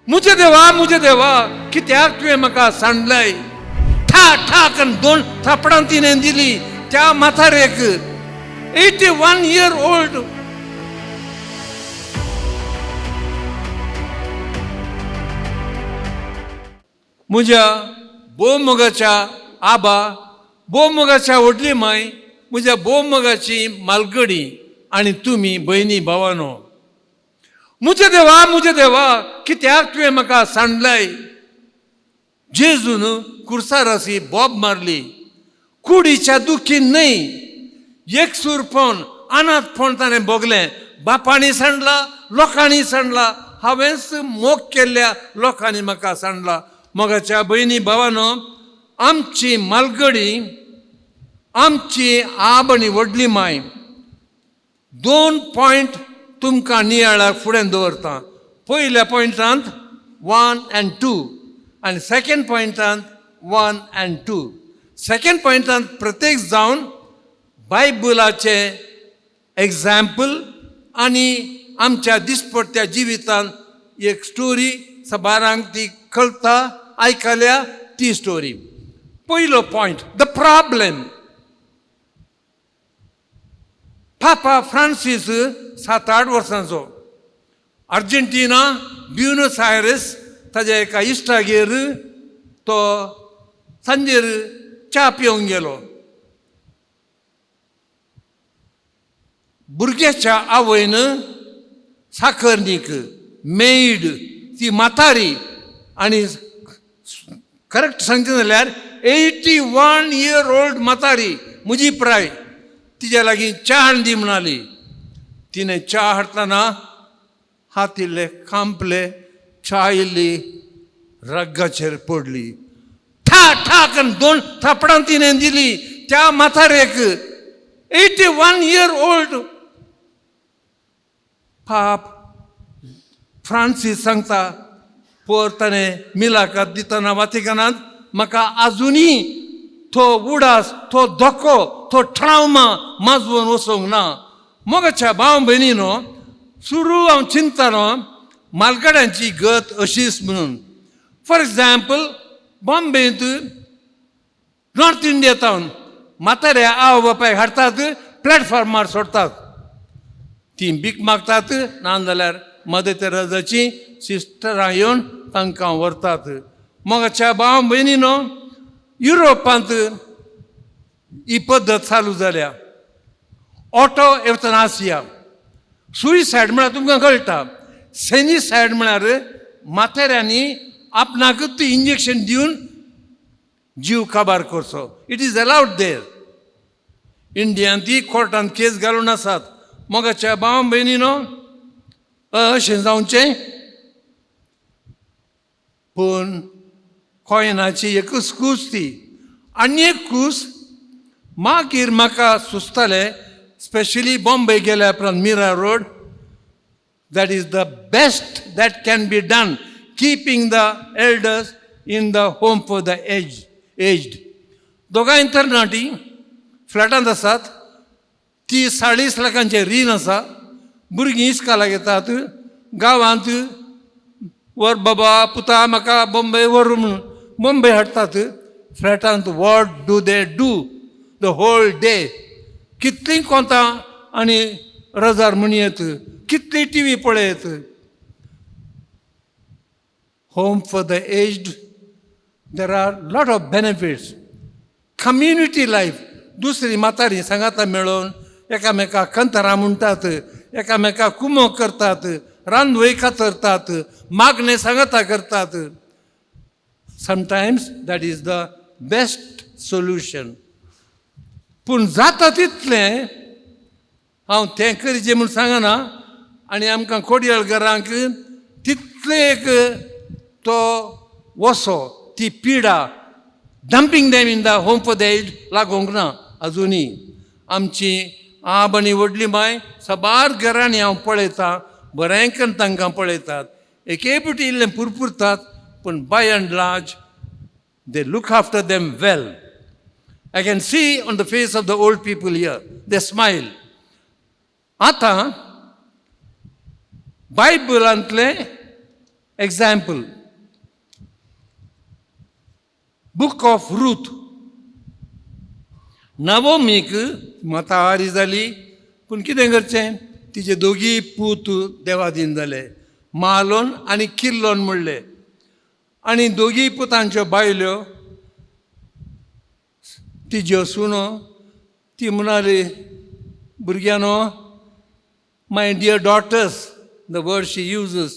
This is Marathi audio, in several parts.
मुझे देवा कित्याक तुवें म्हाका सांडलय. ठा ठा करून 2 थापडां तिणें दिली त्या म्हातारेक. 81 year old. म्हज्या बोमोगाच्या आबा, बोमोगाच्या व्हडली माय, म्हज्या बोमोगाची मालगडी आनी तुमी भयणी भावानो. मुझे देवा कित्याक तुवें म्हाका सांडलय. जेजून कुर्सार अशी बॉब मारली. कुडीच्या दुखीन न्हय, एकसूरपण अनाथपण ताणें भोगलें. बापांनी सांडला, लोकांनी सांडला, हांवेंच मोग केल्ल्या लोकांनी म्हाका सांडला. मोगाच्या भयणी भावानो, आमची मालगडी, आमची आब आनी व्हडली माय 2 पॉयंट तुमकां नियाळाक फुडें दवरता. पयल्या पॉयंटांत 1 and 2 आनी सेकंड पॉयंटांत 1 and 2. सेकंड पॉयंटांत प्रत्येक जावन बायबलाचे एग्जाम्पल आनी आमच्या दिसपट्ट्या जिवितांत एक स्टोरी सबारांक ती कळटा, आयकल्या ती स्टोरी. पयलो point, the problem. Papa Francis 7-8 वर्सांचो. अर्जेंटिना, ब्युनस आयरेस, ताज्या एका इश्टागेर तो सांजेर च्या पिवंक गेलो. भुरग्याच्या आवयन साखरनीक मेड, ती म्हातारी, आनी करेक्ट सांगता जाल्यार 81 year old म्हातारी, म्हजी प्राय, तिच्या लागीं च्या हाडली म्हणाली. तिणें च्या हाडटना हात इल्ले कांपले, च्या इल्ली रग्गाचेर पडली. ठा ठा करून 2 थापडां तिणें दिली त्या म्हातारेक. 81 year old. पाप फ्रांसीस सांगता, पर ताणें मिलाकात दितना वातिकनांत म्हाका आजुनी तो उडास, तो धोको, तो ट्रावमा माजवून वचोंक ना. मोगाच्या भाव भयणीनो, सुरू हांव चिंततालो मालगड्यांची गत अशीच म्हणून. फॉर एग्जाम्पल, बॉम्बेंत नॉर्थ इंडियेंतावन म्हाताऱ्या आवय बापायक हाडटात, प्लॅटफॉर्मार सोडटात. ती भीक मागतात, नाजाल्यार मदर तेरेसाची सिस्टरां येवन तांकां व्हरतात. मोगाच्या भाव भयणीनो, युरोपांत ही पद्दत चालू जाल्या. ऑटो एवथनासिया. सुइसायड म्हळ्यार तुमकां कळटा. सेनिसायड म्हळ्यार म्हाताऱ्यांनी आपणाकच इंजेक्शन दिवन जीव काबार करचो. इट इज अलाउड देर. इंडियांत ती कोर्टांत केस घालून आसात. मोगाच्या भाव भयणीनो, अशें जावचें. पूण कॉयनाची एकच कूस ती. आनी एक कूस मागीर म्हाका सुचतालें, स्पेशली बॉम्बे गेल्या उपरांत Mira road. That is the best that can be done, keeping the elders in the home for the aged. दोगांय तरणाटी फ्लॅटांत आसात. 30-40 लाखांचे रीण आसा. भुरगीं इस्कालाक येतात. गांवांत वर बाबा पुता म्हाका बॉम्बे व्हर म्हणून बॉम्बे हाडटात. फ्लॅटांत what do they do the whole day? कितलीं कोंतां आनी रजार म्हणयत, कितली टीव्ही पळयत. Home for the aged, there are lot of benefits. Community life. दुसरी म्हातारी सांगाता मेळोन एकामेकाक कंथरां म्हणटात, एकामेकाक कुमो करतात, रांदवय कातरतात, मागणें सांगाता करतात. Sometimes that is the best solution. पूण जाता तितलें हांव तें करचें म्हूण सांगना. आनी आमकां कोडयाळ घरांक तितले एक तो वसो, ती पिडा, dumping them in the home for the aged लागोंक ना आजुनी. आमची आब आनी व्हडली माय सबार घरांनी हांव पळयतां, बरेंकन तांकां पळयतात. एकेपुटी इल्लें पुरपुरतात, पूण by and large they look after them well. I can see on the face of the old people here, they smile. आतां बायबलांतले Example, Book of Ruth. नवोमीक मताहारी जाली, पूण कितें करचें? तिचे दोगी पूत देवाधीन जाले, मालोन आनी किल्लोन म्हणले. आनी दोगी पुतांच्यो बायल्यो तिज्यो सुनो ती म्हणाली, भुरग्यानो, my dear daughters, the word she uses,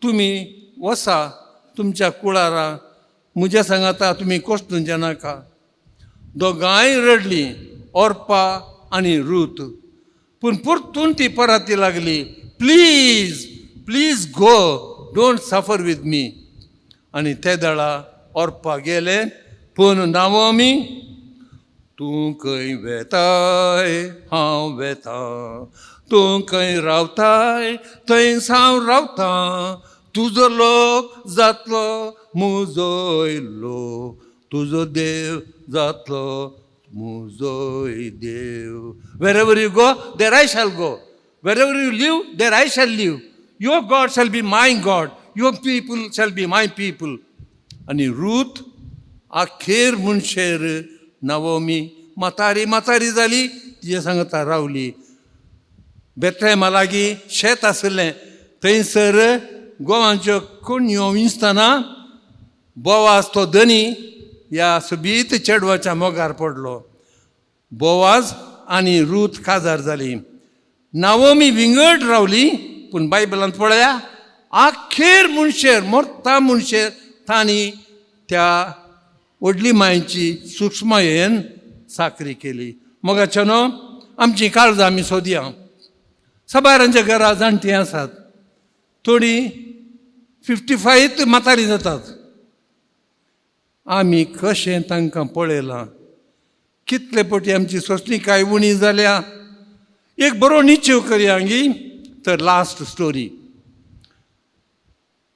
तुमी वसा तुमच्या कुळारा, म्हज्या सांगाता तुमी कोश्टुंचे नाका. दोगांय रडली, ओर्पा आनी रूथ. पूण परतून ती परती लागली, please please go, don't suffer with me. आनी ते दळा ओर्पा गेले. पूण नावोमी, तूं खंय वेताय हांव वेता, तूं खंय रावताय थंय हांव रावता, तुजो लोक जातलो म्हजोय लोक, तुजो देव जातलो म्हजोय देव. Wherever you go, there I shall go. Wherever you live, there I shall live. Your God shall be my God. Your people shall be my people. आनी रूथ अखेर मनशेर नवोमी म्हातारी जाली, तिजे सांगता रावली. बेतलेमा लागीं शेत आसलें, थंयसर गोवांच्यो कोणयो विंचतना बोवाज तो धनी ह्या सोबीत चेडवाच्या मोगार पडलो. बोवाज आनी रूथ काजार जाली. नावोमी विंगड रावली, पूण बायबलांत पळया, अखेर मनशेर मोरता मनशेर तांणी त्या व्हडली मांयची सूक्ष्मयेन साकरी केली. मोगाच्यानो, आमची काळजां आमी सोदया. सबारांच्या घरा जाणटीं आसात, थोडीं 55 म्हातारी जातात. आमी कशें तांकां पळयलां, कितले पटी आमची सोंसणीकाय उणी जाल्या. एक बरो निश्चय करया गी. तर last story,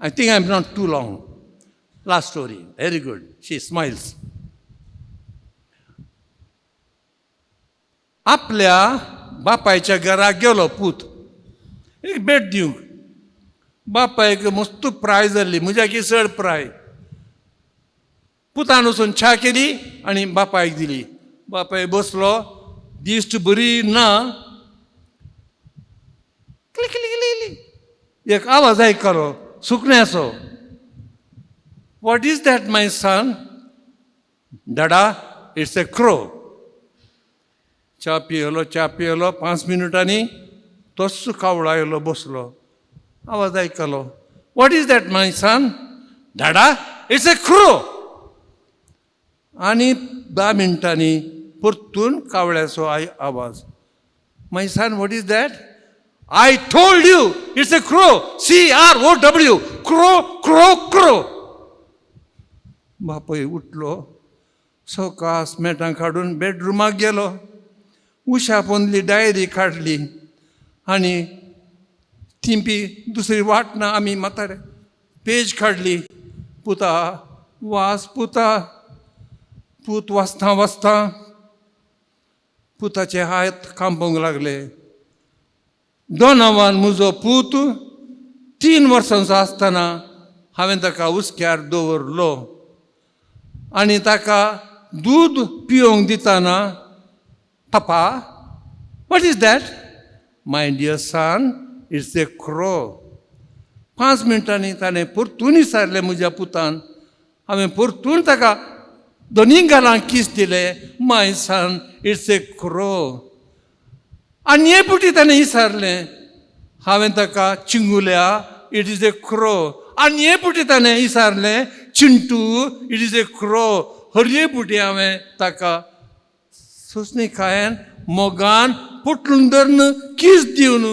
I think I am not too long. Last story, very good, she smiles. आपल्या बापायच्या घराक गेलो पूत एक भेट दिवंक. बापायक मस्त प्राय जाल्ली, म्हज्या की चड प्राय. पुतान वचून च्या केली आनी बापायक दिली. बापाय बसलो, दिश्ट बरी ना, एक आवाज आयकलो सुकण्याचो. What is that my son? Dada, it's a crow. च्या पियलो 5 मिनटांनी तोच कावळो आयलो, बसलो, आवाज आयकलो. What is that my son? Dada, it's a crow. आनी 10 मिनटांनी परतून कावळ्याचो आवाज. My son, what is that? I told you, it's a crow. CROW, crow crow crow. बापूय उठलो, सवकास मेटां काडून बेडरुमाक गेलो. उशा पोंदली डायरी काडली आनी थिंपी दुसरी वाट ना, आमी म्हातारे पेज काडली. पुता वास, पुता. पूत वाचता पुताचे हात कांपोंक लागले. दोनावान म्हजो पूत 3 वर्सांचो आसतना हांवें ताका उस्क्यार दवरलो आनी ताका दूद पिवंक दितना, papa, what is that? My dear son, it's a crow. 5 मिनटांनी ताणें परतून विचारलें म्हज्या पुतान. हांवें परतून ताका दोनीय गालांक किस दिले. My son, it's a crow. आनी पुटी ताणें विचारलें. हांवें ताका चिंगुल्या, इट इज ए क्रो. आनी पुटी ताणें विचारलें, Chintu, it is a crow. हरये पुटी हांवें ताका सोंसणीकायेन मोगान पोटलून धरून किस दिवन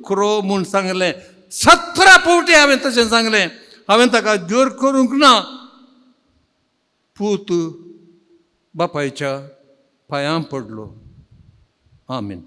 क्रो म्हूण सांगलें. 17 फावटी हांवें तशें सांगलें. हांवें ताका जोर करूंक ना. पूत बापायच्या पांयां पडलो. आमीन.